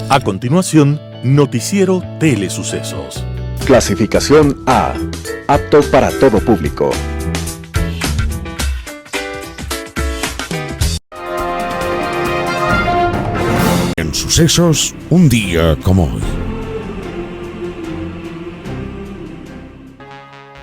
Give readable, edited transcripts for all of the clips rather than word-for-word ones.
A continuación, Noticiero Telesucesos. Clasificación A. Apto para todo público. En sucesos, un día como hoy.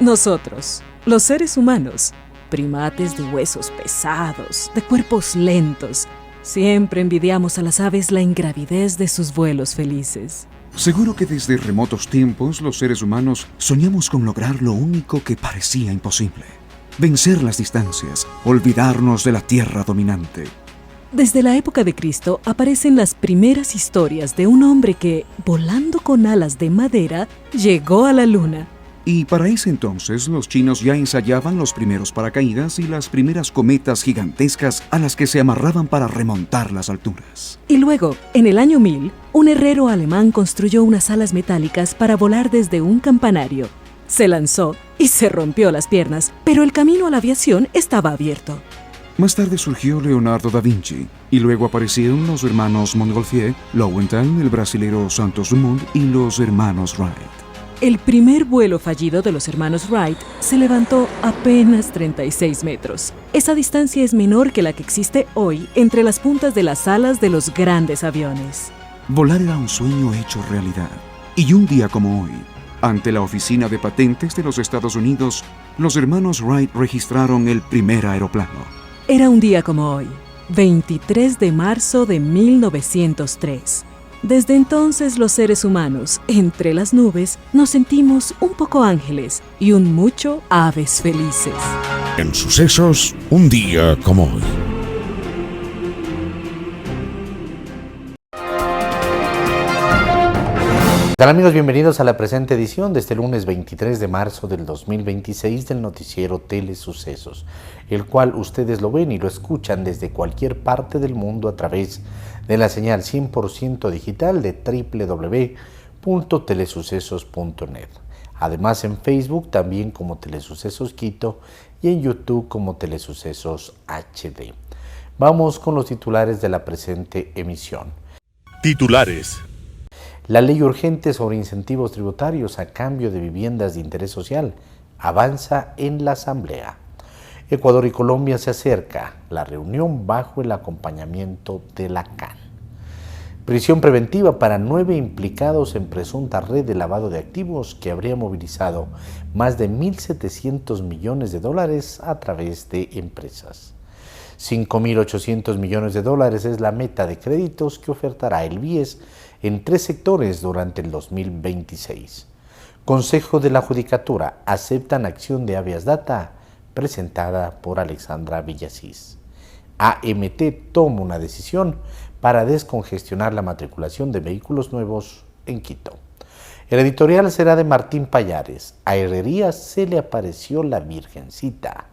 Nosotros, los seres humanos, primates de huesos pesados, de cuerpos lentos, siempre envidiamos a las aves la ingravidez de sus vuelos felices. Seguro que desde remotos tiempos los seres humanos soñamos con lograr lo único que parecía imposible: vencer las distancias, olvidarnos de la tierra dominante. Desde la época de Cristo aparecen las primeras historias de un hombre que, volando con alas de madera, llegó a la luna. Y para ese entonces los chinos ya ensayaban los primeros paracaídas y las primeras cometas gigantescas a las que se amarraban para remontar las alturas. Y luego, en el año 1000, un herrero alemán construyó unas alas metálicas para volar desde un campanario. Se lanzó y se rompió las piernas, pero el camino a la aviación estaba abierto. Más tarde surgió Leonardo da Vinci, y luego aparecieron los hermanos Montgolfier, Lowenthal, el brasilero Santos Dumont y los hermanos Wright. El primer vuelo fallido de los hermanos Wright se levantó apenas 36 metros. Esa distancia es menor que la que existe hoy entre las puntas de las alas de los grandes aviones. Volar era un sueño hecho realidad. Y un día como hoy, ante la Oficina de Patentes de los Estados Unidos, los hermanos Wright registraron el primer aeroplano. Era un día como hoy, 23 de marzo de 1903. Desde entonces los seres humanos, entre las nubes, nos sentimos un poco ángeles y un mucho aves felices. En sucesos, un día como hoy. ¿Qué tal, amigos? Bienvenidos a la presente edición de este lunes 23 de marzo del 2026 del noticiero Telesucesos, el cual ustedes lo ven y lo escuchan desde cualquier parte del mundo a través de la señal 100% digital de www.telesucesos.net. Además en Facebook también como Telesucesos Quito y en YouTube como Telesucesos HD. Vamos con los titulares de la presente emisión. Titulares. La ley urgente sobre incentivos tributarios a cambio de viviendas de interés social avanza en la Asamblea. Ecuador y Colombia se acerca la reunión bajo el acompañamiento de la CAN. Prisión preventiva para 9 implicados en presunta red de lavado de activos que habría movilizado más de 1.700 millones de dólares a través de empresas. 5.800 millones de dólares es la meta de créditos que ofertará el BIES en 3 sectores durante el 2026. Consejo de la Judicatura aceptan acción de habeas data presentada por Alexandra Villasís. AMT toma una decisión para descongestionar la matriculación de vehículos nuevos en Quito. El editorial será de Martín Payares. A Herrerías se le apareció la Virgencita.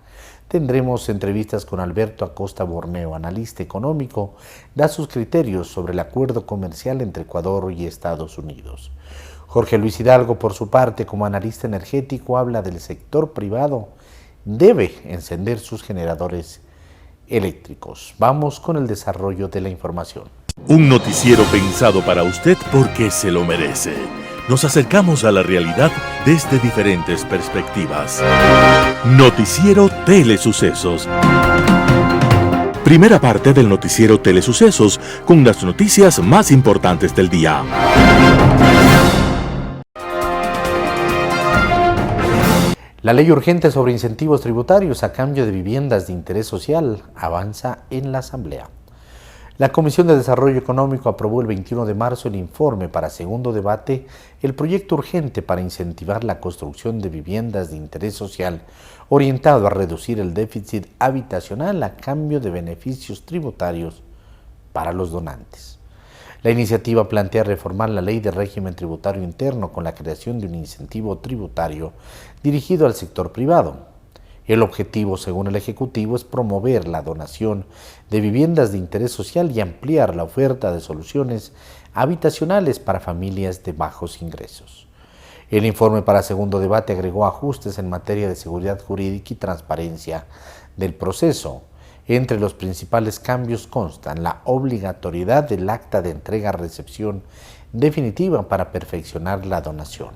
Tendremos entrevistas con Alberto Acosta Borneo, analista económico, da sus criterios sobre el acuerdo comercial entre Ecuador y Estados Unidos. Jorge Luis Hidalgo, por su parte, como analista energético, habla del sector privado debe encender sus generadores eléctricos. Vamos con el desarrollo de la información. Un noticiero pensado para usted porque se lo merece. Nos acercamos a la realidad desde diferentes perspectivas. Noticiero Telesucesos. Primera parte del noticiero Telesucesos con las noticias más importantes del día. La ley urgente sobre incentivos tributarios a cambio de viviendas de interés social avanza en la Asamblea. La Comisión de Desarrollo Económico aprobó el 21 de marzo el informe para segundo debate, el proyecto urgente para incentivar la construcción de viviendas de interés social orientado a reducir el déficit habitacional a cambio de beneficios tributarios para los donantes. La iniciativa plantea reformar la ley de régimen tributario interno con la creación de un incentivo tributario dirigido al sector privado. El objetivo, según el Ejecutivo, es promover la donación de viviendas de interés social y ampliar la oferta de soluciones habitacionales para familias de bajos ingresos. El informe para segundo debate agregó ajustes en materia de seguridad jurídica y transparencia del proceso. Entre los principales cambios constan la obligatoriedad del acta de entrega-recepción definitiva para perfeccionar la donación,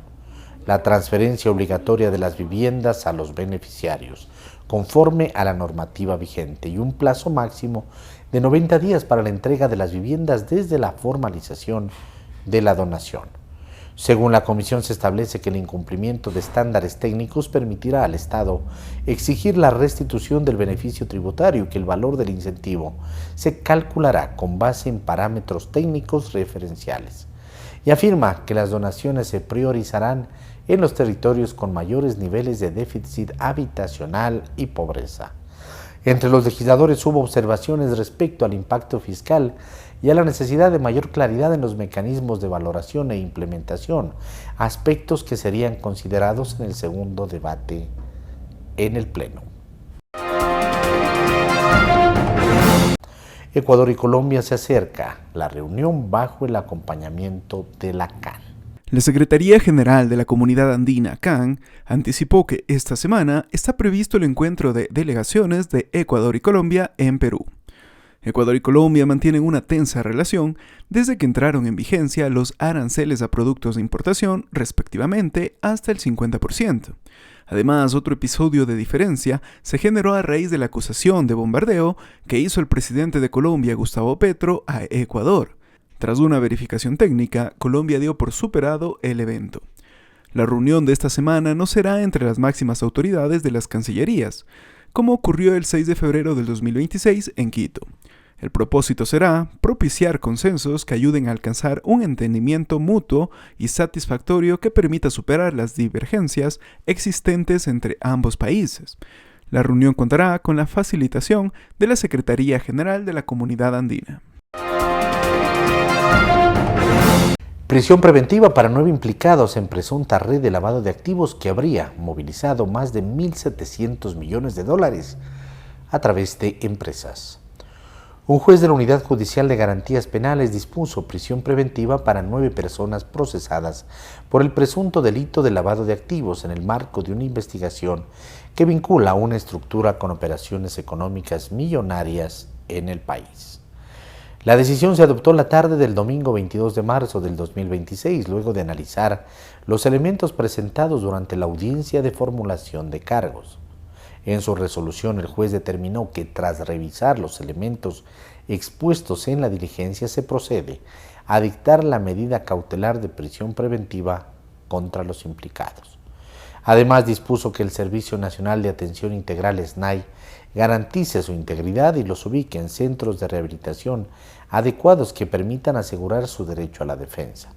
la transferencia obligatoria de las viviendas a los beneficiarios, conforme a la normativa vigente, y un plazo máximo de 90 días para la entrega de las viviendas desde la formalización de la donación. Según la Comisión, se establece que el incumplimiento de estándares técnicos permitirá al Estado exigir la restitución del beneficio tributario y que el valor del incentivo se calculará con base en parámetros técnicos referenciales. Y afirma que las donaciones se priorizarán en los territorios con mayores niveles de déficit habitacional y pobreza. Entre los legisladores hubo observaciones respecto al impacto fiscal y a la necesidad de mayor claridad en los mecanismos de valoración e implementación, aspectos que serían considerados en el segundo debate en el Pleno. Ecuador y Colombia se acerca la reunión bajo el acompañamiento de la CAN. La Secretaría General de la Comunidad Andina, CAN, anticipó que esta semana está previsto el encuentro de delegaciones de Ecuador y Colombia en Perú. Ecuador y Colombia mantienen una tensa relación desde que entraron en vigencia los aranceles a productos de importación, respectivamente, hasta el 50%. Además, otro episodio de diferencia se generó a raíz de la acusación de bombardeo que hizo el presidente de Colombia, Gustavo Petro, a Ecuador. Tras una verificación técnica, Colombia dio por superado el evento. La reunión de esta semana no será entre las máximas autoridades de las cancillerías, como ocurrió el 6 de febrero del 2026 en Quito. El propósito será propiciar consensos que ayuden a alcanzar un entendimiento mutuo y satisfactorio que permita superar las divergencias existentes entre ambos países. La reunión contará con la facilitación de la Secretaría General de la Comunidad Andina. Prisión preventiva para 9 implicados en presunta red de lavado de activos que habría movilizado más de 1.700 millones de dólares a través de empresas. Un juez de la Unidad Judicial de Garantías Penales dispuso prisión preventiva para 9 personas procesadas por el presunto delito de lavado de activos en el marco de una investigación que vincula a una estructura con operaciones económicas millonarias en el país. La decisión se adoptó la tarde del domingo 22 de marzo del 2026, luego de analizar los elementos presentados durante la audiencia de formulación de cargos. En su resolución, el juez determinó que tras revisar los elementos expuestos en la diligencia, se procede a dictar la medida cautelar de prisión preventiva contra los implicados. Además, dispuso que el Servicio Nacional de Atención Integral SNAI garantice su integridad y los ubique en centros de rehabilitación adecuados que permitan asegurar su derecho a la defensa.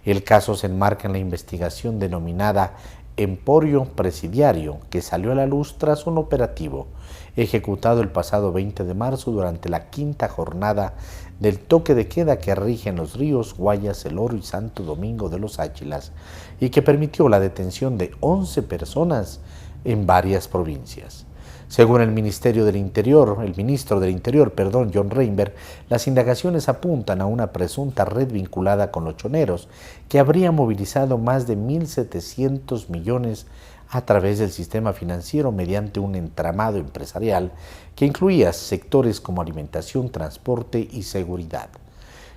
El caso se enmarca en la investigación denominada Emporio Presidiario, que salió a la luz tras un operativo ejecutado el pasado 20 de marzo durante la 5ª jornada del toque de queda que rige en los ríos Guayas, El Oro y Santo Domingo de los Áchilas y que permitió la detención de 11 personas en varias provincias. Según el ministro del Interior, John Reinberg, las indagaciones apuntan a una presunta red vinculada con los choneros que habría movilizado más de 1.700 millones a través del sistema financiero mediante un entramado empresarial que incluía sectores como alimentación, transporte y seguridad.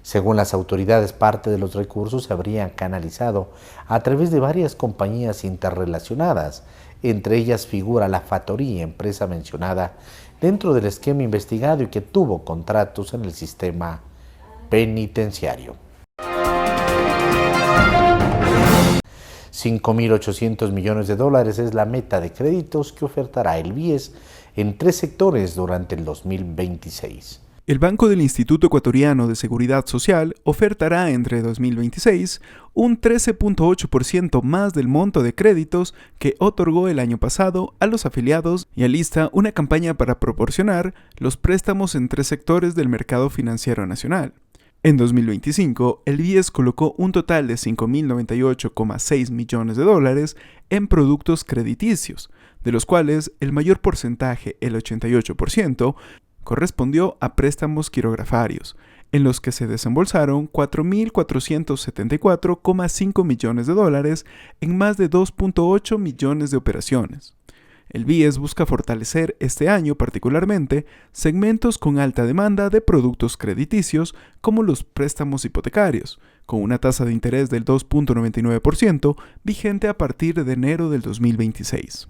Según las autoridades, parte de los recursos se habrían canalizado a través de varias compañías interrelacionadas. Entre ellas figura la Factoría, empresa mencionada dentro del esquema investigado y que tuvo contratos en el sistema penitenciario. 5.800 millones de dólares es la meta de créditos que ofertará el BIES en 3 sectores durante el 2026. El Banco del Instituto Ecuatoriano de Seguridad Social ofertará entre 2026 un 13.8% más del monto de créditos que otorgó el año pasado a los afiliados y alista una campaña para proporcionar los préstamos en 3 sectores del mercado financiero nacional. En 2025, el BIES colocó un total de 5.098,6 millones de dólares en productos crediticios, de los cuales el mayor porcentaje, el 88%, correspondió a préstamos quirografarios, en los que se desembolsaron 4.474,5 millones de dólares en más de 2.8 millones de operaciones. El BIES busca fortalecer este año particularmente segmentos con alta demanda de productos crediticios como los préstamos hipotecarios, con una tasa de interés del 2.99% vigente a partir de enero del 2026.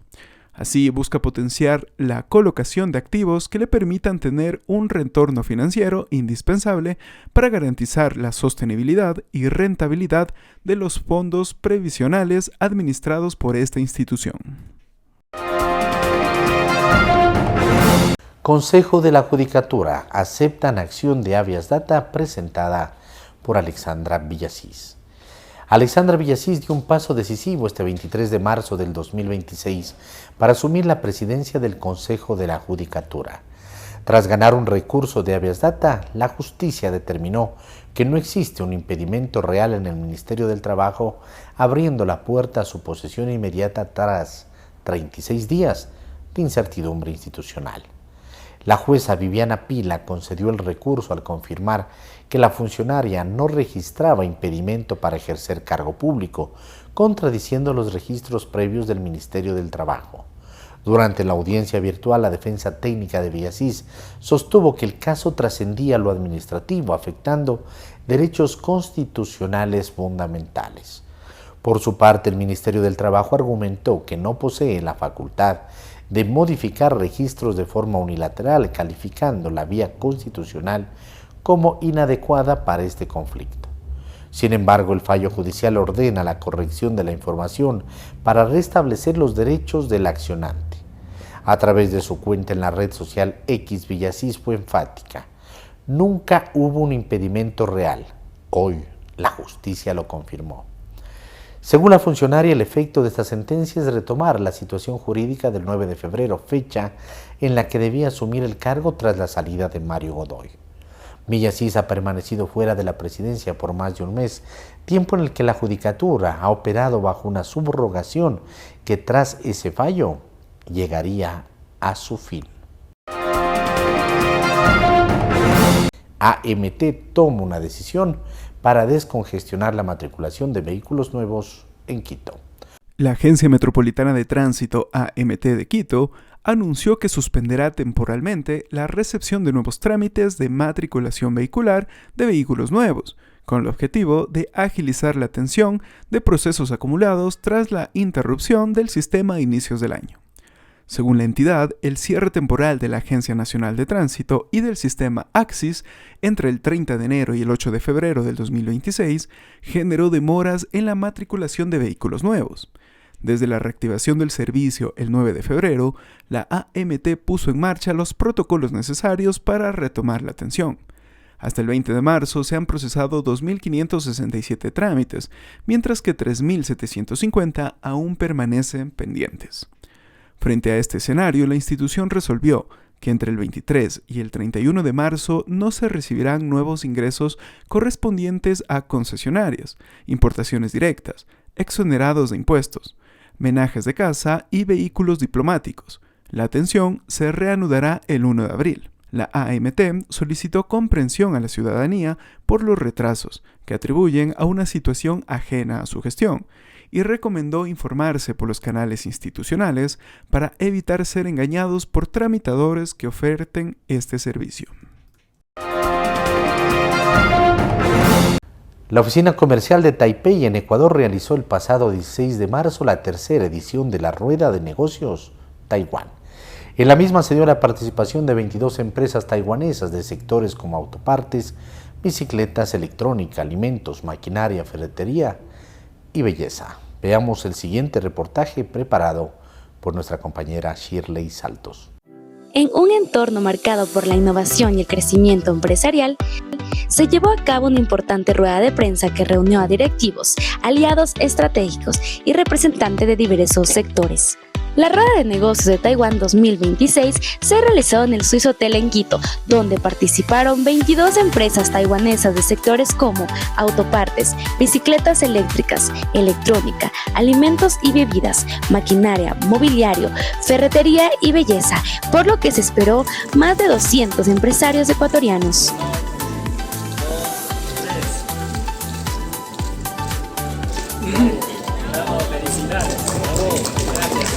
Así busca potenciar la colocación de activos que le permitan tener un retorno financiero indispensable para garantizar la sostenibilidad y rentabilidad de los fondos previsionales administrados por esta institución. Consejo de la Judicatura aceptan acción de habeas data presentada por Alexandra Villasís. Alexandra Villasís dio un paso decisivo este 23 de marzo del 2026 para asumir la presidencia del Consejo de la Judicatura. Tras ganar un recurso de habeas data, la justicia determinó que no existe un impedimento real en el Ministerio del Trabajo, abriendo la puerta a su posesión inmediata tras 36 días de incertidumbre institucional. La jueza Viviana Pila concedió el recurso al confirmar que la funcionaria no registraba impedimento para ejercer cargo público, contradiciendo los registros previos del Ministerio del Trabajo. Durante la audiencia virtual, la defensa técnica de Villasís sostuvo que el caso trascendía lo administrativo, afectando derechos constitucionales fundamentales. Por su parte, el Ministerio del Trabajo argumentó que no posee la facultad de modificar registros de forma unilateral, calificando la vía constitucional como inadecuada para este conflicto. Sin embargo, el fallo judicial ordena la corrección de la información para restablecer los derechos del accionante. A través de su cuenta en la red social X, Villasís fue enfática: nunca hubo un impedimento real. Hoy la justicia lo confirmó. Según la funcionaria, el efecto de esta sentencia es retomar la situación jurídica del 9 de febrero, fecha en la que debía asumir el cargo tras la salida de Mario Godoy. Villasís ha permanecido fuera de la presidencia por más de un mes, tiempo en el que la Judicatura ha operado bajo una subrogación que tras ese fallo llegaría a su fin. AMT toma una decisión para descongestionar la matriculación de vehículos nuevos en Quito. La Agencia Metropolitana de Tránsito, AMT de Quito, anunció que suspenderá temporalmente la recepción de nuevos trámites de matriculación vehicular de vehículos nuevos, con el objetivo de agilizar la atención de procesos acumulados tras la interrupción del sistema a inicios del año. Según la entidad, el cierre temporal de la Agencia Nacional de Tránsito y del sistema AXIS entre el 30 de enero y el 8 de febrero del 2026 generó demoras en la matriculación de vehículos nuevos. Desde la reactivación del servicio el 9 de febrero, la AMT puso en marcha los protocolos necesarios para retomar la atención. Hasta el 20 de marzo se han procesado 2.567 trámites, mientras que 3.750 aún permanecen pendientes. Frente a este escenario, la institución resolvió que entre el 23 y el 31 de marzo no se recibirán nuevos ingresos correspondientes a concesionarias, importaciones directas, exonerados de impuestos, menajes de casa y vehículos diplomáticos. La atención se reanudará el 1 de abril. La AMT solicitó comprensión a la ciudadanía por los retrasos, que atribuyen a una situación ajena a su gestión, y recomendó informarse por los canales institucionales para evitar ser engañados por tramitadores que oferten este servicio. La Oficina Comercial de Taipei en Ecuador realizó el pasado 16 de marzo la tercera edición de la Rueda de Negocios Taiwán. En la misma se dio la participación de 22 empresas taiwanesas de sectores como autopartes, bicicletas, electrónica, alimentos, maquinaria, ferretería y belleza. Veamos el siguiente reportaje preparado por nuestra compañera Shirley Saltos. En un entorno marcado por la innovación y el crecimiento empresarial, se llevó a cabo una importante rueda de prensa que reunió a directivos, aliados estratégicos y representantes de diversos sectores. La Rueda de Negocios de Taiwán 2026 se realizó en el Swiss Hotel en Quito, donde participaron 22 empresas taiwanesas de sectores como autopartes, bicicletas eléctricas, electrónica, alimentos y bebidas, maquinaria, mobiliario, ferretería y belleza, por lo que se esperó más de 200 empresarios ecuatorianos.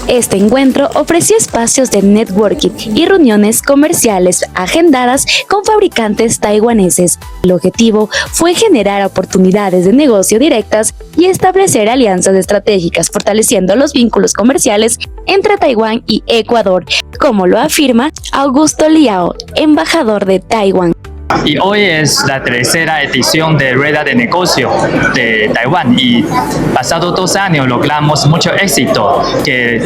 Este encuentro ofreció espacios de networking y reuniones comerciales agendadas con fabricantes taiwaneses. El objetivo fue generar oportunidades de negocio directas y establecer alianzas estratégicas, fortaleciendo los vínculos comerciales entre Taiwán y Ecuador, como lo afirma Augusto Liao, embajador de Taiwán. Y hoy es la tercera edición de Rueda de Negocio de Taiwán y pasados 2 años logramos mucho éxito, que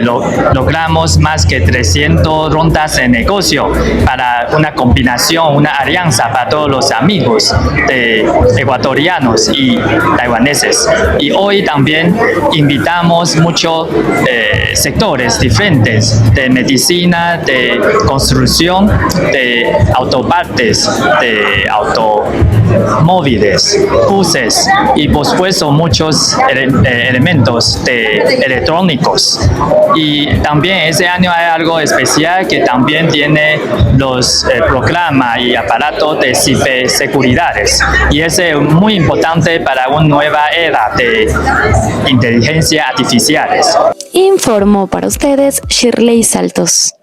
logramos más que 300 rondas de negocio para una combinación, una alianza para todos los amigos de ecuatorianos y taiwaneses. Y hoy también invitamos muchos sectores diferentes de medicina, de construcción, de autopartes, de automóviles, buses y por supuesto muchos elementos electrónicos. Y también ese año hay algo especial que también tiene los programas y aparatos de ciberseguridades, y ese es muy importante para una nueva era de inteligencia artificiales. Informó para ustedes Shirley Saltos.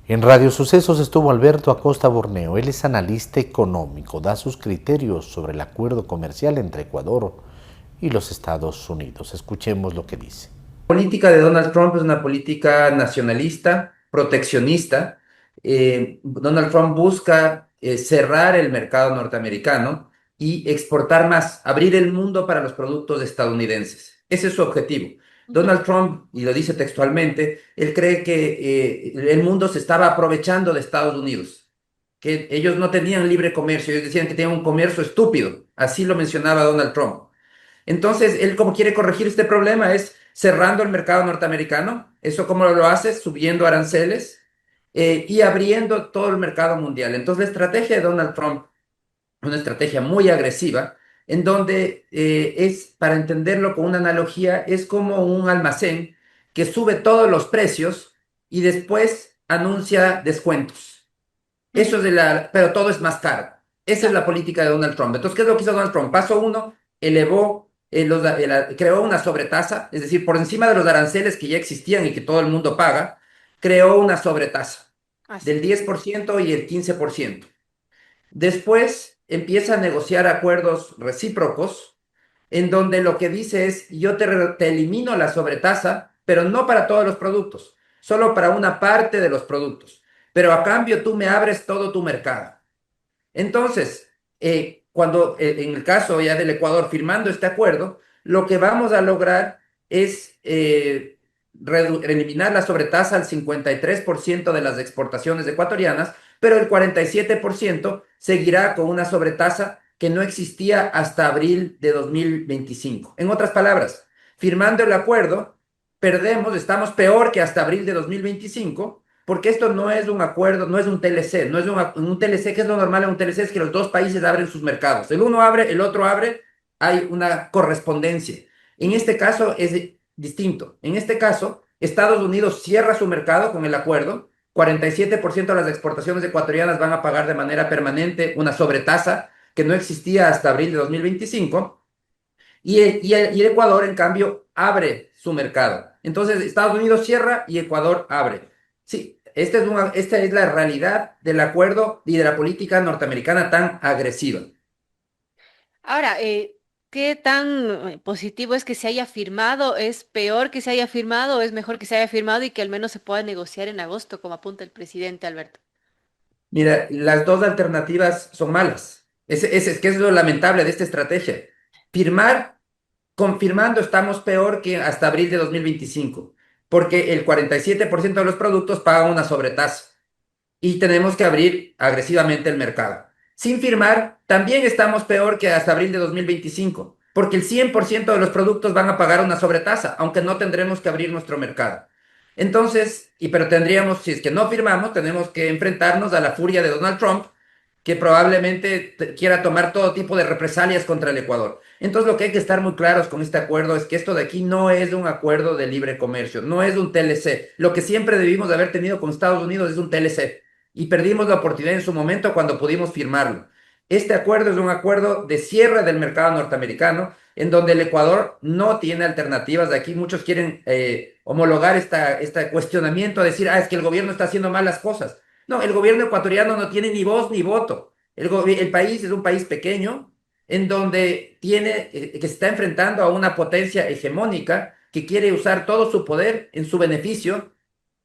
En Radio Sucesos estuvo Alberto Acosta Borneo. Él es analista económico, da sus criterios sobre el acuerdo comercial entre Ecuador y los Estados Unidos. Escuchemos lo que dice. La política de Donald Trump es una política nacionalista, proteccionista. Donald Trump busca cerrar el mercado norteamericano y exportar más, abrir el mundo para los productos estadounidenses. Ese es su objetivo. Donald Trump, y lo dice textualmente, él cree que el mundo se estaba aprovechando de Estados Unidos, que ellos no tenían libre comercio, ellos decían que tenían un comercio estúpido, así lo mencionaba Donald Trump. Entonces, él como quiere corregir este problema es cerrando el mercado norteamericano. ¿Eso cómo lo hace? Subiendo aranceles y abriendo todo el mercado mundial. Entonces, la estrategia de Donald Trump, una estrategia muy agresiva, en donde es, para entenderlo con una analogía, es como un almacén que sube todos los precios y después anuncia descuentos. Eso es pero todo es más caro. Esa es la política de Donald Trump. Entonces, ¿qué es lo que hizo Donald Trump? Paso 1, elevó, creó una sobretasa, es decir, por encima de los aranceles que ya existían y que todo el mundo paga, creó una sobretasa del 10% y el 15%. Después empieza a negociar acuerdos recíprocos en donde lo que dice es: yo te elimino la sobretasa, pero no para todos los productos, solo para una parte de los productos, pero a cambio tú me abres todo tu mercado. Entonces, cuando en el caso ya del Ecuador firmando este acuerdo, lo que vamos a lograr es eliminar la sobretasa al 53% de las exportaciones ecuatorianas, pero el 47% seguirá con una sobretasa que no existía hasta abril de 2025. En otras palabras, firmando el acuerdo, estamos peor que hasta abril de 2025, porque esto no es un acuerdo, no es un TLC, no es un TLC, que es lo normal en un TLC, es que los dos países abren sus mercados. El uno abre, el otro abre, hay una correspondencia. En este caso es distinto. En este caso, Estados Unidos cierra su mercado con el acuerdo, 47% de las exportaciones ecuatorianas van a pagar de manera permanente una sobretasa que no existía hasta abril de 2025, y el Ecuador, en cambio, abre su mercado. Entonces, Estados Unidos cierra y Ecuador abre. Sí, esta es la realidad del acuerdo y de la política norteamericana tan agresiva. Ahora, ¿qué tan positivo es que se haya firmado? ¿Es peor que se haya firmado o es mejor que se haya firmado y que al menos se pueda negociar en agosto, como apunta el presidente Alberto? Mira, las dos alternativas son malas. Que es lo lamentable de esta estrategia. Confirmando estamos peor que hasta abril de 2025, porque el 47% de los productos pagan una sobretasa y tenemos que abrir agresivamente el mercado. Sin firmar, también estamos peor que hasta abril de 2025, porque el 100% de los productos van a pagar una sobretasa, aunque no tendremos que abrir nuestro mercado. Entonces, pero si es que no firmamos, tenemos que enfrentarnos a la furia de Donald Trump, que probablemente quiera tomar todo tipo de represalias contra el Ecuador. Entonces, lo que hay que estar muy claros con este acuerdo es que esto de aquí no es un acuerdo de libre comercio, no es un TLC. Lo que siempre debimos de haber tenido con Estados Unidos es un TLC, y perdimos la oportunidad en su momento cuando pudimos firmarlo. Este acuerdo es un acuerdo de cierre del mercado norteamericano, en donde el Ecuador no tiene alternativas. De aquí muchos quieren homologar este cuestionamiento, decir, es que el gobierno está haciendo mal las cosas. No, el gobierno ecuatoriano no tiene ni voz ni voto. El país es un país pequeño, en donde que se está enfrentando a una potencia hegemónica que quiere usar todo su poder en su beneficio,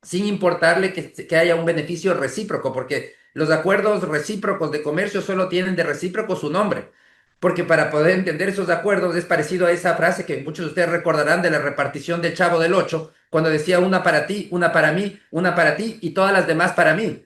sin importarle que haya un beneficio recíproco, porque los acuerdos recíprocos de comercio solo tienen de recíproco su nombre. Porque para poder entender esos acuerdos es parecido a esa frase que muchos de ustedes recordarán de la repartición del Chavo del Ocho, cuando decía una para ti, una para mí, una para ti y todas las demás para mí.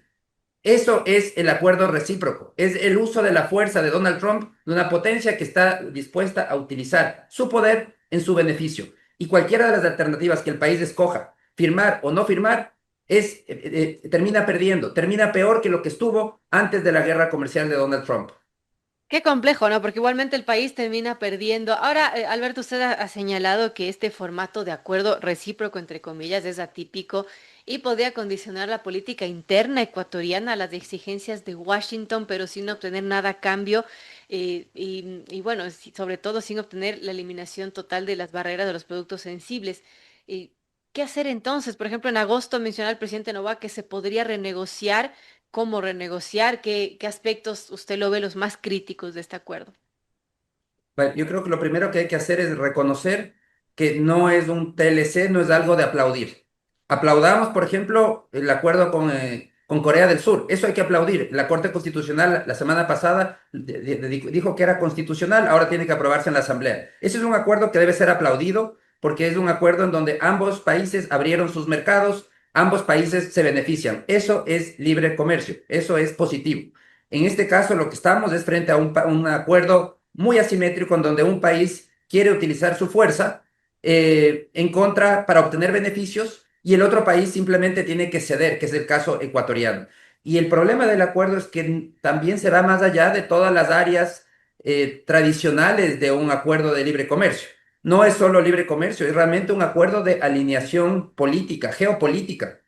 Eso es el acuerdo recíproco, es el uso de la fuerza de Donald Trump, de una potencia que está dispuesta a utilizar su poder en su beneficio. Y cualquiera de las alternativas que el país escoja, firmar o no firmar, termina perdiendo, termina peor que lo que estuvo antes de la guerra comercial de Donald Trump. Qué complejo, ¿no? Porque igualmente el país termina perdiendo. Ahora, Alberto, usted ha señalado que este formato de acuerdo recíproco, entre comillas, es atípico y podría condicionar la política interna ecuatoriana a las exigencias de Washington, pero sin obtener nada a cambio y bueno, sobre todo sin obtener la eliminación total de las barreras de los productos sensibles. ¿Qué hacer entonces? Por ejemplo, en agosto mencionaba el presidente Noboa que se podría renegociar. ¿Cómo renegociar? ¿Qué aspectos usted lo ve los más críticos de este acuerdo? Bueno, yo creo que lo primero que hay que hacer es reconocer que no es un TLC, no es algo de aplaudir. Aplaudamos, por ejemplo, el acuerdo con Corea del Sur. Eso hay que aplaudir. La Corte Constitucional la semana pasada dijo que era constitucional, ahora tiene que aprobarse en la Asamblea. Ese es un acuerdo que debe ser aplaudido porque es un acuerdo en donde ambos países abrieron sus mercados, ambos países se benefician. Eso es libre comercio, eso es positivo. En este caso, lo que estamos es frente a un acuerdo muy asimétrico en donde un país quiere utilizar su fuerza en contra para obtener beneficios y el otro país simplemente tiene que ceder, que es el caso ecuatoriano. Y el problema del acuerdo es que también se va más allá de todas las áreas tradicionales de un acuerdo de libre comercio. No es solo libre comercio, es realmente un acuerdo de alineación política, geopolítica.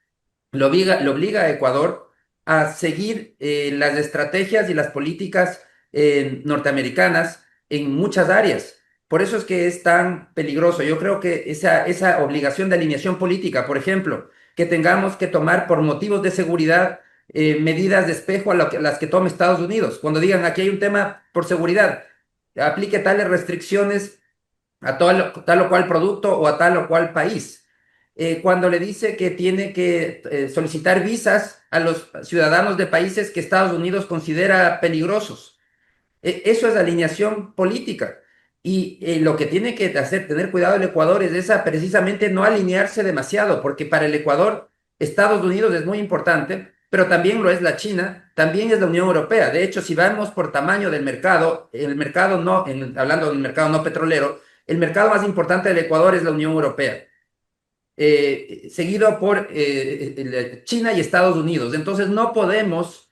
Lo obliga a Ecuador a seguir las estrategias y las políticas norteamericanas en muchas áreas. Por eso es que es tan peligroso. Yo creo que esa obligación de alineación política, por ejemplo, que tengamos que tomar por motivos de seguridad medidas de espejo a las que tome Estados Unidos. Cuando digan aquí hay un tema por seguridad, aplique tales restricciones a tal o cual producto o a tal o cual país. Cuando le dice que tiene que solicitar visas a los ciudadanos de países que Estados Unidos considera peligrosos. Eso es alineación política. Y lo que tiene que hacer, tener cuidado el Ecuador es precisamente no alinearse demasiado, porque para el Ecuador Estados Unidos es muy importante, pero también lo es la China, también es la Unión Europea. De hecho, si vamos por tamaño del mercado, hablando del mercado no petrolero, el mercado más importante del Ecuador es la Unión Europea, seguido por China y Estados Unidos. Entonces no podemos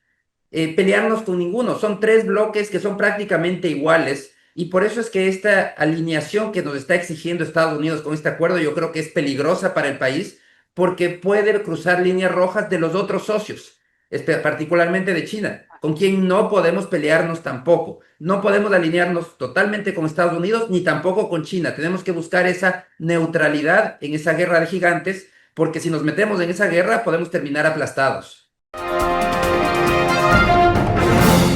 pelearnos con ninguno. Son tres bloques que son prácticamente iguales y por eso es que esta alineación que nos está exigiendo Estados Unidos con este acuerdo yo creo que es peligrosa para el país porque puede cruzar líneas rojas de los otros socios, particularmente de China, con quien no podemos pelearnos tampoco. No podemos alinearnos totalmente con Estados Unidos ni tampoco con China. Tenemos que buscar esa neutralidad en esa guerra de gigantes porque si nos metemos en esa guerra podemos terminar aplastados.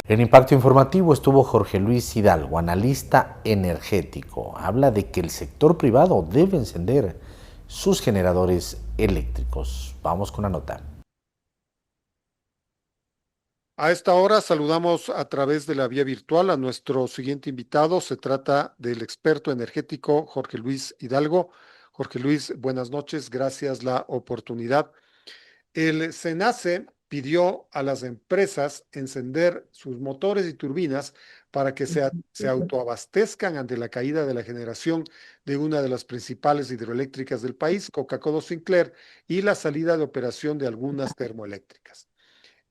En Impacto Informativo estuvo Jorge Luis Hidalgo, analista energético. Habla de que el sector privado debe encender sus generadores eléctricos. Vamos con la nota. A esta hora saludamos a través de la vía virtual a nuestro siguiente invitado. Se trata del experto energético Jorge Luis Hidalgo. Jorge Luis, buenas noches, gracias la oportunidad. El SENACE pidió a las empresas encender sus motores y turbinas para que se autoabastezcan ante la caída de la generación de una de las principales hidroeléctricas del país, Coca-Cola Sinclair, y la salida de operación de algunas termoeléctricas.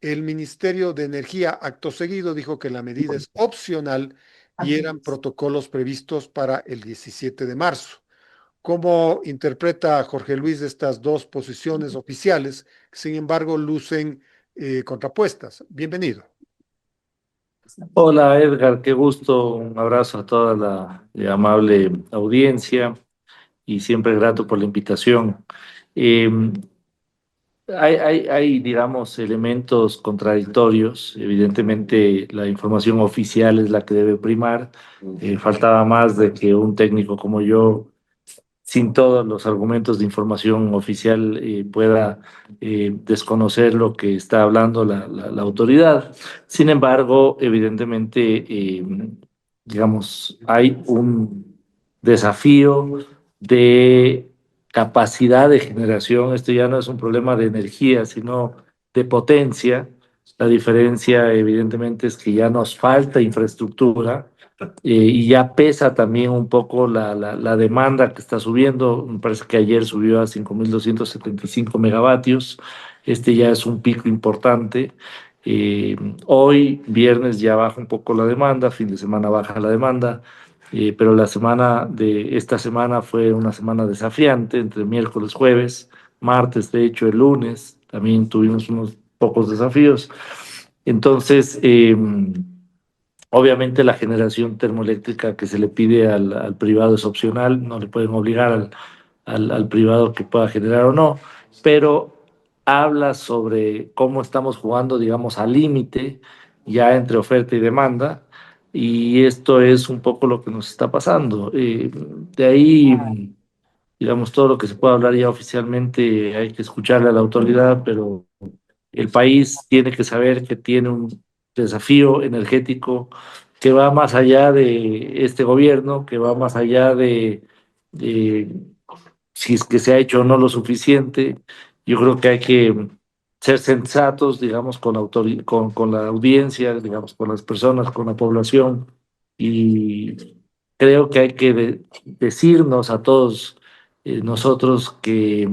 El Ministerio de Energía, acto seguido, dijo que la medida es opcional y eran protocolos previstos para el 17 de marzo. ¿Cómo interpreta Jorge Luis estas dos posiciones oficiales que, sin embargo, lucen contrapuestas? Bienvenido. Hola Edgar, qué gusto, un abrazo a toda la amable audiencia y siempre grato por la invitación. Eh, digamos, elementos contradictorios. Evidentemente, la información oficial es la que debe primar. Faltaba más de que un técnico como yo, sin todos los argumentos de información oficial, pueda desconocer lo que está hablando la autoridad. Sin embargo, evidentemente, digamos, hay un desafío de capacidad de generación. Esto ya no es un problema de energía, sino de potencia. La diferencia, evidentemente, es que ya nos falta infraestructura y ya pesa también un poco la demanda que está subiendo. Me parece que ayer subió a 5.275 megavatios. Este ya es un pico importante. Eh, Hoy, viernes, ya baja un poco la demanda, fin de semana baja la demanda, pero esta semana fue una semana desafiante, entre miércoles, jueves, martes, de hecho, el lunes, también tuvimos unos pocos desafíos. Entonces, obviamente la generación termoeléctrica que se le pide al privado es opcional, no le pueden obligar al privado que pueda generar o no, pero habla sobre cómo estamos jugando, digamos, al límite ya entre oferta y demanda, y esto es un poco lo que nos está pasando. De ahí, digamos, todo lo que se pueda hablar ya oficialmente hay que escucharle a la autoridad, pero el país tiene que saber que tiene un desafío energético que va más allá de este gobierno, que va más allá de si es que se ha hecho o no lo suficiente. Yo creo que hay que ser sensatos, digamos, con la audiencia, digamos, con las personas, con la población, y creo que hay que decirnos a todos nosotros que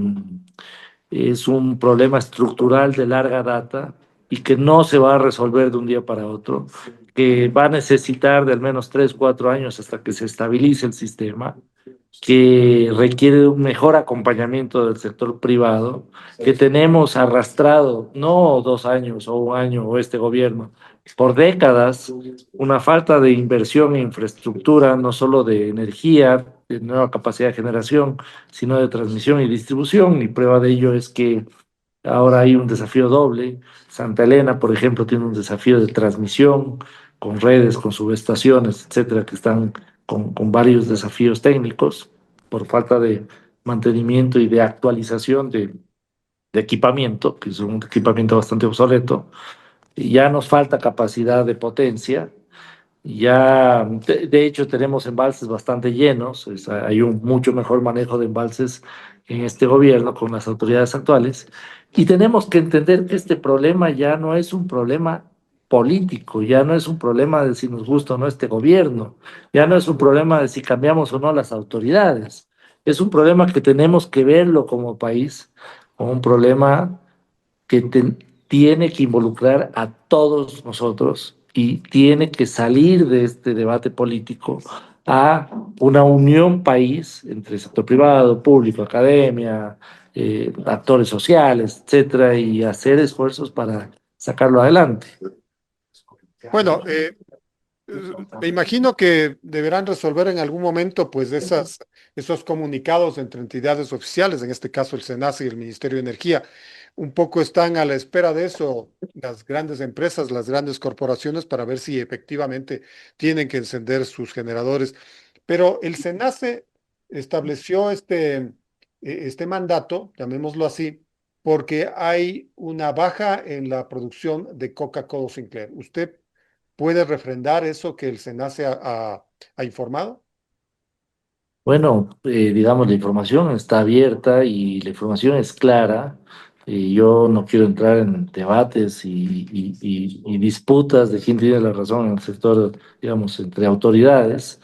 es un problema estructural de larga data y que no se va a resolver de un día para otro, que va a necesitar de al menos 3, 4 años hasta que se estabilice el sistema, que requiere un mejor acompañamiento del sector privado, que tenemos arrastrado no 2 años o un año o este gobierno, por décadas, una falta de inversión en infraestructura, no solo de energía, de nueva capacidad de generación, sino de transmisión y distribución. Y prueba de ello es que ahora hay un desafío doble. Santa Elena, por ejemplo, tiene un desafío de transmisión con redes, con subestaciones, etcétera, que están con varios desafíos técnicos por falta de mantenimiento y de actualización de equipamiento, que es un equipamiento bastante obsoleto. Y ya nos falta capacidad de potencia. Ya, de hecho, tenemos embalses bastante llenos. Hay un mucho mejor manejo de embalses en este gobierno con las autoridades actuales. Y tenemos que entender que este problema ya no es un problema político, ya no es un problema de si nos gusta o no este gobierno, ya no es un problema de si cambiamos o no las autoridades. Es un problema que tenemos que verlo como país, como un problema que tiene que involucrar a todos nosotros y tiene que salir de este debate político a una unión país entre el sector privado, público, academia, actores sociales, etcétera, y hacer esfuerzos para sacarlo adelante. Bueno, me imagino que deberán resolver en algún momento, pues, esos comunicados entre entidades oficiales, en este caso el SENACE y el Ministerio de Energía. Un poco están a la espera de eso las grandes empresas, las grandes corporaciones, para ver si efectivamente tienen que encender sus generadores. Pero el SENACE estableció este mandato, llamémoslo así, porque hay una baja en la producción de Coca-Cola Sinclair. ¿Usted puede refrendar eso que el SENACE ha informado? Bueno, digamos, la información está abierta y la información es clara. Yo no quiero entrar en debates y disputas de quién tiene la razón en el sector, digamos, entre autoridades,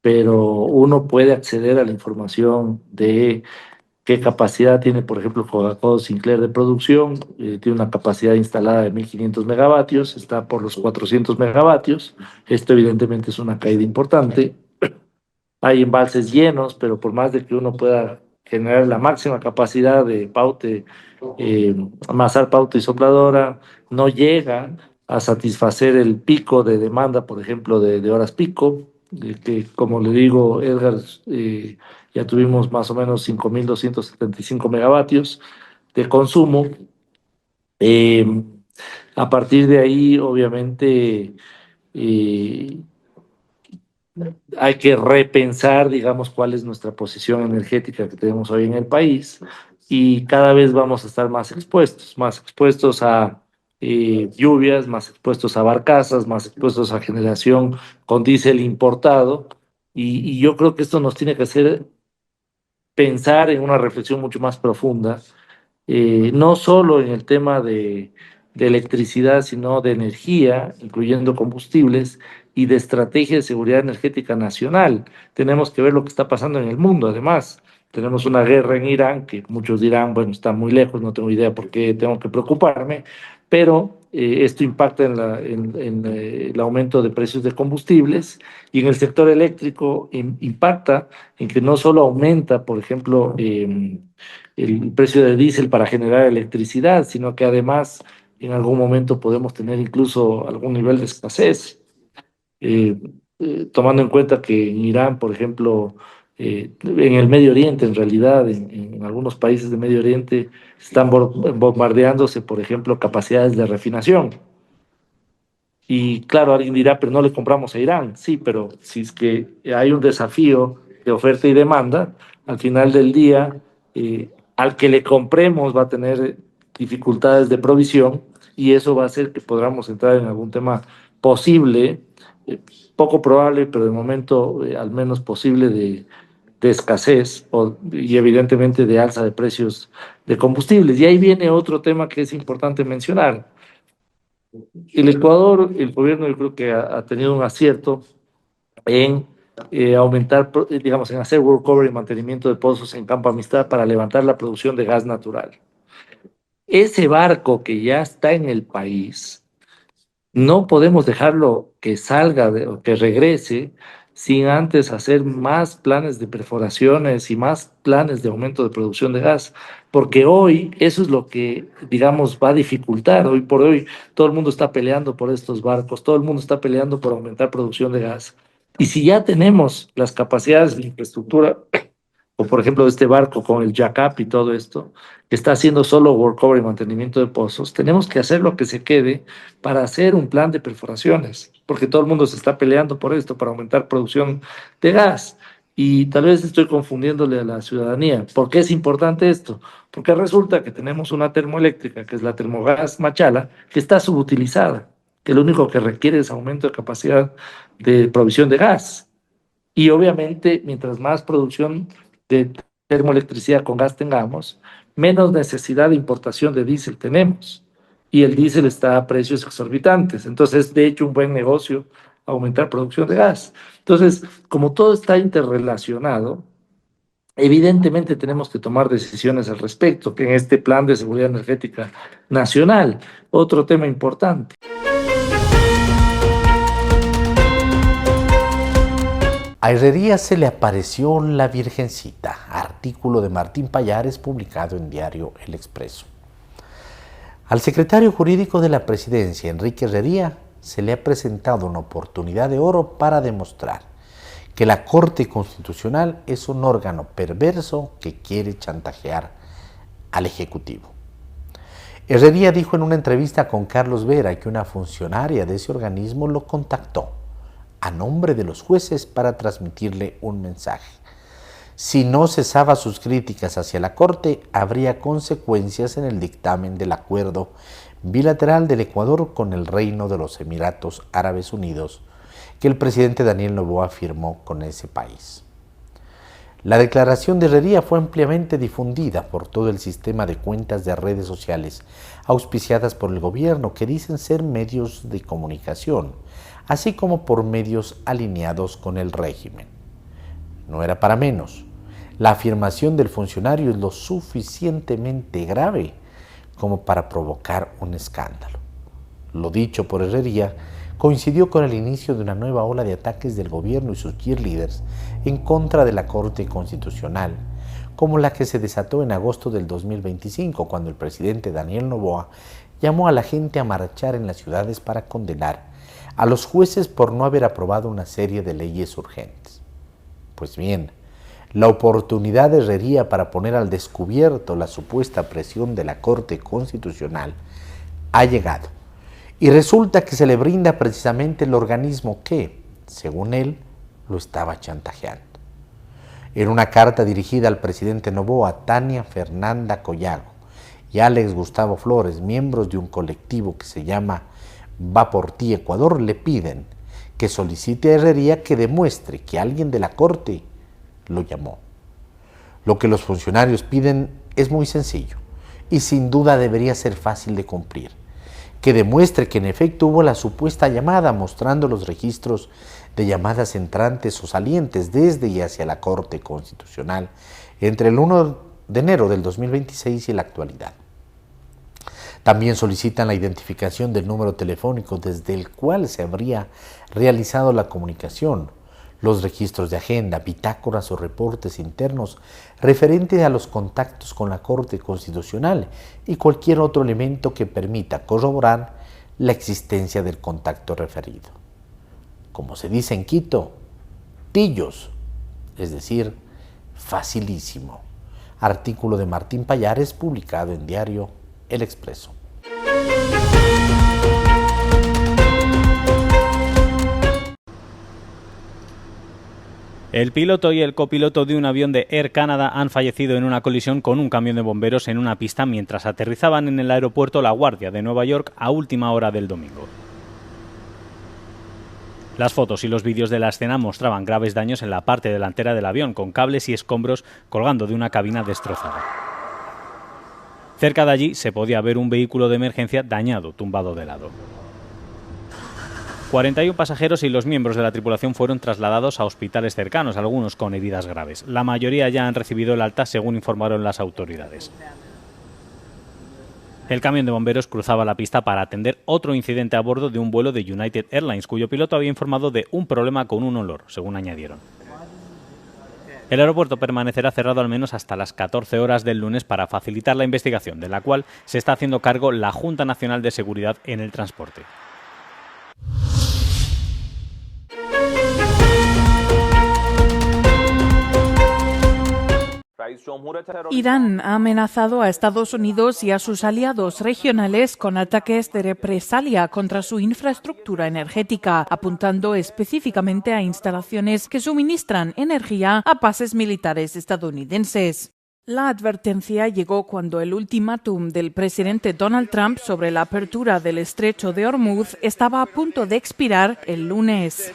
pero uno puede acceder a la información de qué capacidad tiene, por ejemplo, Coca-Cola Sinclair de producción. Tiene una capacidad instalada de 1.500 megavatios, está por los 400 megavatios. Esto evidentemente es una caída importante. Hay embalses llenos, pero por más de que uno pueda generar la máxima capacidad de Paute, amasar Paute y sopladora, no llega. a satisfacer el pico de demanda, por ejemplo, de horas pico, que como le digo, Edgar, ya tuvimos más o menos 5.275 megavatios de consumo. A partir de ahí, obviamente, hay que repensar, digamos, cuál es nuestra posición energética que tenemos hoy en el país, y cada vez vamos a estar más expuestos a lluvias, más expuestos a barcazas, más expuestos a generación con diésel importado, y yo creo que esto nos tiene que hacer pensar en una reflexión mucho más profunda, no solo en el tema de electricidad, sino de energía, incluyendo combustibles, y de estrategia de seguridad energética nacional. Tenemos que ver lo que está pasando en el mundo, además. Tenemos una guerra en Irán, que muchos dirán, bueno, está muy lejos, no tengo idea por qué tengo que preocuparme, pero esto impacta en el aumento de precios de combustibles, y en el sector eléctrico impacta en que no solo aumenta, por ejemplo, el precio del diésel para generar electricidad, sino que además en algún momento podemos tener incluso algún nivel de escasez. Tomando en cuenta que en Irán, por ejemplo, en el Medio Oriente, en realidad, en algunos países de Medio Oriente, están bombardeándose, por ejemplo, capacidades de refinación. Y claro, alguien dirá, pero no le compramos a Irán. Sí, pero si es que hay un desafío de oferta y demanda, al final del día, al que le compremos va a tener dificultades de provisión, y eso va a hacer que podamos entrar en algún tema posible, poco probable, pero de momento al menos posible, de escasez y evidentemente de alza de precios de combustibles. Y ahí viene otro tema que es importante mencionar. El Ecuador, el gobierno, yo creo que ha tenido un acierto en aumentar, digamos, en hacer workover y mantenimiento de pozos en Campo Amistad para levantar la producción de gas natural. Ese barco que ya está en el país, no podemos dejarlo que salga o que regrese sin antes hacer más planes de perforaciones y más planes de aumento de producción de gas, porque hoy eso es lo que, digamos, va a dificultar. Hoy por hoy todo el mundo está peleando por estos barcos, todo el mundo está peleando por aumentar producción de gas. Y si ya tenemos las capacidades de infraestructura, o por ejemplo este barco con el jack-up y todo esto, que está haciendo solo workover y mantenimiento de pozos, tenemos que hacer lo que se quede para hacer un plan de perforaciones, porque todo el mundo se está peleando por esto, para aumentar producción de gas. Y tal vez estoy confundiéndole a la ciudadanía. ¿Por qué es importante esto? Porque resulta que tenemos una termoeléctrica, que es la Termogas Machala, que está subutilizada, que lo único que requiere es aumento de capacidad de provisión de gas. Y obviamente, mientras más producción de termoelectricidad con gas tengamos, menos necesidad de importación de diésel tenemos. Y el diésel está a precios exorbitantes. Entonces, de hecho, un buen negocio aumentar producción de gas. Entonces, como todo está interrelacionado, evidentemente tenemos que tomar decisiones al respecto, que en este plan de seguridad energética nacional, otro tema importante. A Herrería se le apareció la Virgencita, artículo de Martín Pallares publicado en diario El Expreso. Al secretario jurídico de la presidencia, Enrique Herrería, se le ha presentado una oportunidad de oro para demostrar que la Corte Constitucional es un órgano perverso que quiere chantajear al Ejecutivo. Herrería dijo en una entrevista con Carlos Vera que una funcionaria de ese organismo lo contactó a nombre de los jueces para transmitirle un mensaje. Si no cesaba sus críticas hacia la Corte, habría consecuencias en el dictamen del acuerdo bilateral del Ecuador con el Reino de los Emiratos Árabes Unidos, que el presidente Daniel Noboa firmó con ese país. La declaración de Herrería fue ampliamente difundida por todo el sistema de cuentas de redes sociales auspiciadas por el gobierno, que dicen ser medios de comunicación, así como por medios alineados con el régimen. No era para menos. La afirmación del funcionario es lo suficientemente grave como para provocar un escándalo. Lo dicho por Herrería coincidió con el inicio de una nueva ola de ataques del gobierno y sus cheerleaders en contra de la Corte Constitucional, como la que se desató en agosto del 2025, cuando el presidente Daniel Noboa llamó a la gente a marchar en las ciudades para condenar a los jueces por no haber aprobado una serie de leyes urgentes. Pues bien, la oportunidad de Herrería para poner al descubierto la supuesta presión de la Corte Constitucional ha llegado, y resulta que se le brinda precisamente el organismo que, según él, lo estaba chantajeando. En una carta dirigida al presidente Noboa, Tania Fernanda Collago y Alex Gustavo Flores, miembros de un colectivo que se llama Va por ti Ecuador, le piden que solicite a Herrería que demuestre que alguien de la Corte lo llamó. Lo que los funcionarios piden es muy sencillo y sin duda debería ser fácil de cumplir. Que demuestre que en efecto hubo la supuesta llamada, mostrando los registros de llamadas entrantes o salientes desde y hacia la Corte Constitucional entre el 1 de enero del 2026 y la actualidad. También solicitan la identificación del número telefónico desde el cual se habría realizado la comunicación, los registros de agenda, bitácoras o reportes internos referentes a los contactos con la Corte Constitucional y cualquier otro elemento que permita corroborar la existencia del contacto referido. Como se dice en Quito, tillos, es decir, facilísimo. Artículo de Martín Payares, publicado en diario El Expreso. El piloto y el copiloto de un avión de Air Canada han fallecido en una colisión con un camión de bomberos en una pista mientras aterrizaban en el aeropuerto La Guardia de Nueva York a última hora del domingo. Las fotos y los vídeos de la escena mostraban graves daños en la parte delantera del avión, con cables y escombros colgando de una cabina destrozada. Cerca de allí se podía ver un vehículo de emergencia dañado, tumbado de lado. 41 pasajeros y los miembros de la tripulación fueron trasladados a hospitales cercanos, algunos con heridas graves. La mayoría ya han recibido el alta, según informaron las autoridades. El camión de bomberos cruzaba la pista para atender otro incidente a bordo de un vuelo de United Airlines, cuyo piloto había informado de un problema con un olor, según añadieron. El aeropuerto permanecerá cerrado al menos hasta las 14 horas del lunes para facilitar la investigación, de la cual se está haciendo cargo la Junta Nacional de Seguridad en el Transporte. Irán ha amenazado a Estados Unidos y a sus aliados regionales con ataques de represalia contra su infraestructura energética, apuntando específicamente a instalaciones que suministran energía a bases militares estadounidenses. La advertencia llegó cuando el ultimátum del presidente Donald Trump sobre la apertura del estrecho de Hormuz estaba a punto de expirar el lunes.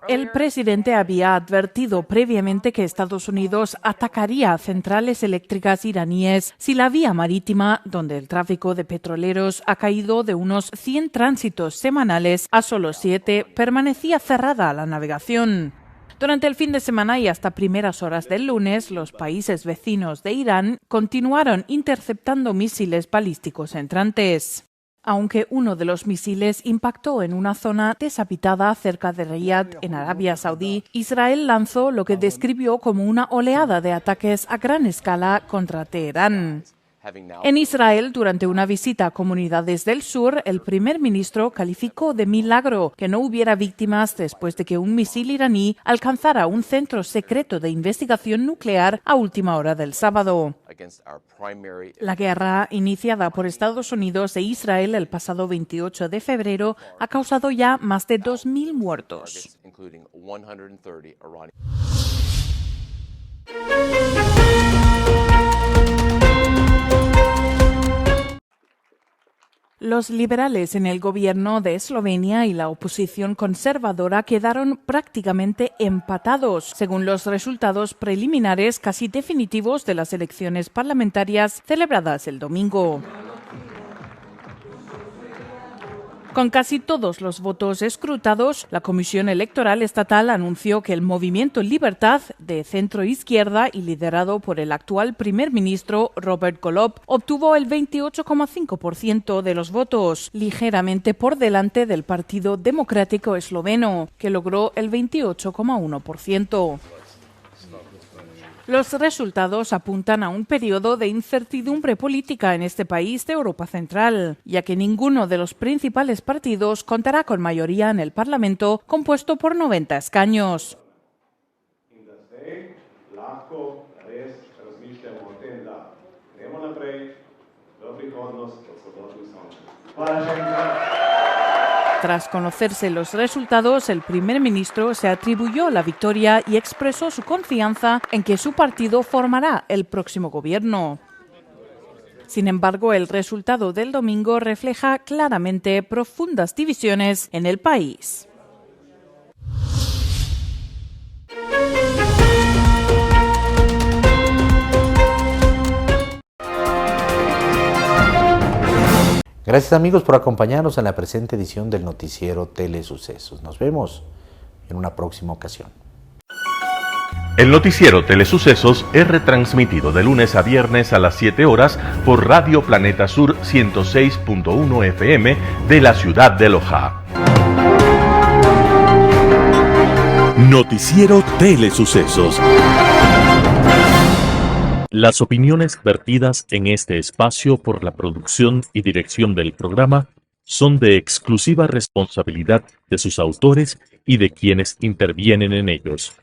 El presidente había advertido previamente que Estados Unidos atacaría centrales eléctricas iraníes si la vía marítima, donde el tráfico de petroleros ha caído de unos 100 tránsitos semanales a solo 7, permanecía cerrada a la navegación. Durante el fin de semana y hasta primeras horas del lunes, los países vecinos de Irán continuaron interceptando misiles balísticos entrantes. Aunque uno de los misiles impactó en una zona deshabitada cerca de Riyadh, en Arabia Saudí, Israel lanzó lo que describió como una oleada de ataques a gran escala contra Teherán. En Israel, durante una visita a comunidades del sur, el primer ministro calificó de milagro que no hubiera víctimas después de que un misil iraní alcanzara un centro secreto de investigación nuclear a última hora del sábado. La guerra, iniciada por Estados Unidos e Israel el pasado 28 de febrero, ha causado ya más de 2.000 muertos. Los liberales en el gobierno de Eslovenia y la oposición conservadora quedaron prácticamente empatados, según los resultados preliminares casi definitivos de las elecciones parlamentarias celebradas el domingo. Con casi todos los votos escrutados, la Comisión Electoral Estatal anunció que el Movimiento Libertad, de centro-izquierda y liderado por el actual primer ministro Robert Golob, obtuvo el 28,5% de los votos, ligeramente por delante del Partido Democrático Esloveno, que logró el 28,1%. Los resultados apuntan a un periodo de incertidumbre política en este país de Europa Central, ya que ninguno de los principales partidos contará con mayoría en el Parlamento, compuesto por 90 escaños. Tras conocerse los resultados, el primer ministro se atribuyó la victoria y expresó su confianza en que su partido formará el próximo gobierno. Sin embargo, el resultado del domingo refleja claramente profundas divisiones en el país. Gracias amigos por acompañarnos en la presente edición del noticiero Telesucesos. Nos vemos en una próxima ocasión. El noticiero Telesucesos es retransmitido de lunes a viernes a las 7 horas por Radio Planeta Sur 106.1 FM de la ciudad de Loja. Noticiero Telesucesos. Las opiniones vertidas en este espacio por la producción y dirección del programa son de exclusiva responsabilidad de sus autores y de quienes intervienen en ellos.